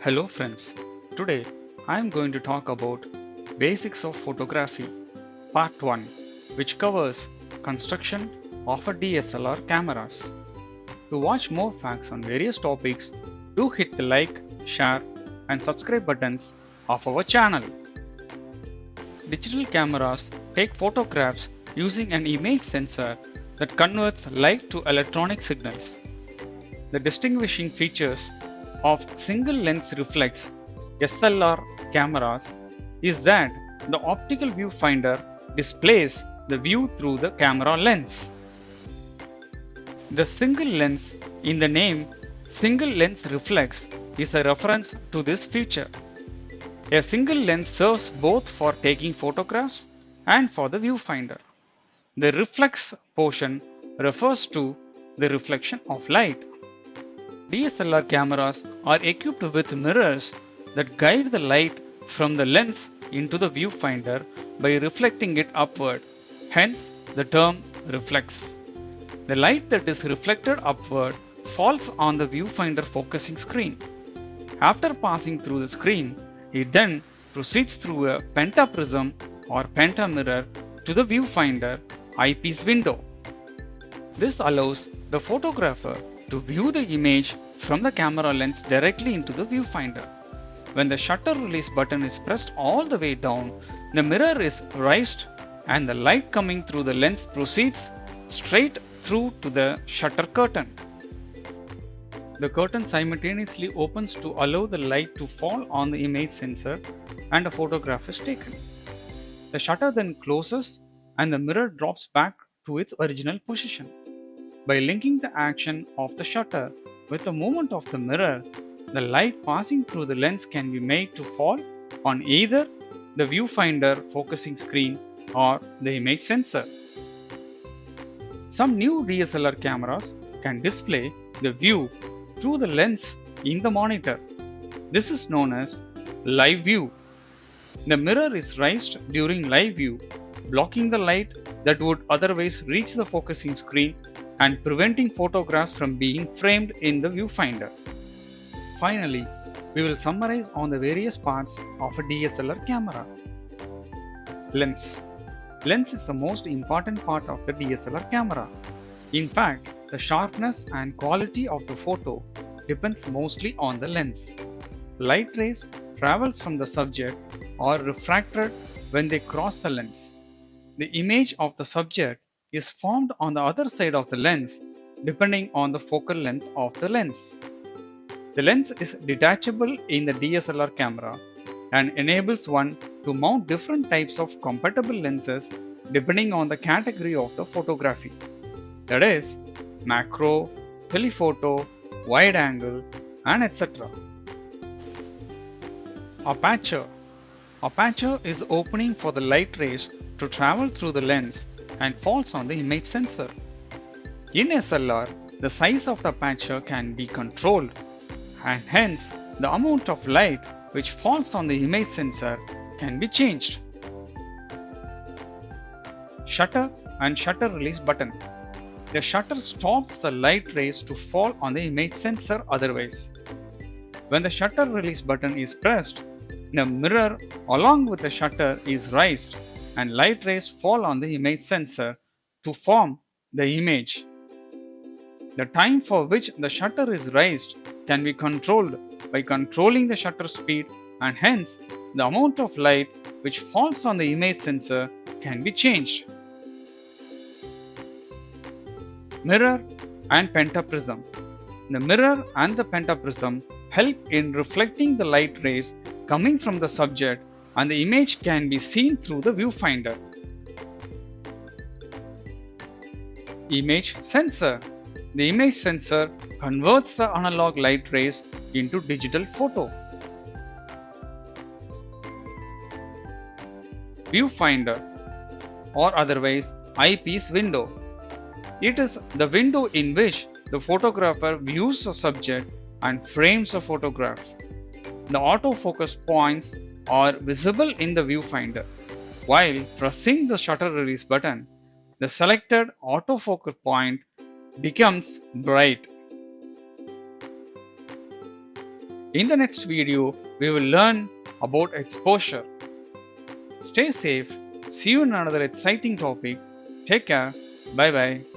Hello friends, today I am going to talk about Basics of Photography Part 1, which covers construction of a DSLR cameras. To watch more facts on various topics, do hit the like, share and subscribe buttons of our channel. Digital cameras take photographs using an image sensor that converts light to electronic signals. The distinguishing features of single lens reflex SLR cameras is that the optical viewfinder displays the view through the camera lens. The single lens in the name single lens reflex is a reference to this feature. A single lens serves both for taking photographs and for the viewfinder. The reflex portion refers to the reflection of light. DSLR cameras are equipped with mirrors that guide the light from the lens into the viewfinder by reflecting it upward, hence the term reflex. The light that is reflected upward falls on the viewfinder focusing screen. After passing through the screen, it then proceeds through a pentaprism or pentamirror to the viewfinder eyepiece window. This allows the photographer to view the image from the camera lens directly into the viewfinder. When the shutter release button is pressed all the way down, the mirror is raised and the light coming through the lens proceeds straight through to the shutter curtain. The curtain simultaneously opens to allow the light to fall on the image sensor and a photograph is taken. The shutter then closes and the mirror drops back to its original position. By linking the action of the shutter with the movement of the mirror, the light passing through the lens can be made to fall on either the viewfinder focusing screen or the image sensor. Some new DSLR cameras can display the view through the lens in the monitor. This is known as live view. The mirror is raised during live view, blocking the light that would otherwise reach the focusing screen and preventing photographs from being framed in the viewfinder. Finally, we will summarize on the various parts of a DSLR camera. Lens. Lens is the most important part of the DSLR camera. In fact, the sharpness and quality of the photo depends mostly on the lens. Light rays travels from the subject or refracted when they cross the lens. The image of the subject is formed on the other side of the lens depending on the focal length of the lens. The lens is detachable in the DSLR camera and enables one to mount different types of compatible lenses depending on the category of the photography. That is, macro, telephoto, wide angle, and etc. Aperture. Aperture is opening for the light rays to travel through the lens and falls on the image sensor. In SLR, the size of the aperture can be controlled and hence the amount of light which falls on the image sensor can be changed. Shutter and shutter release button. The shutter stops the light rays to fall on the image sensor otherwise. When the shutter release button is pressed, the mirror along with the shutter is raised and light rays fall on the image sensor to form the image. The time for which the shutter is raised can be controlled by controlling the shutter speed and hence the amount of light which falls on the image sensor can be changed. Mirror and pentaprism. The mirror and the pentaprism help in reflecting the light rays coming from the subject and the image can be seen through the viewfinder. Image sensor. The image sensor converts the analog light rays into digital photo. Viewfinder or otherwise eyepiece window. It is the window in which the photographer views the subject and frames a photograph. The autofocus points are visible in the viewfinder. While pressing the shutter release button, the selected autofocus point becomes bright. In the next video, we will learn about exposure. Stay safe. See you in another exciting topic. Take care. Bye bye.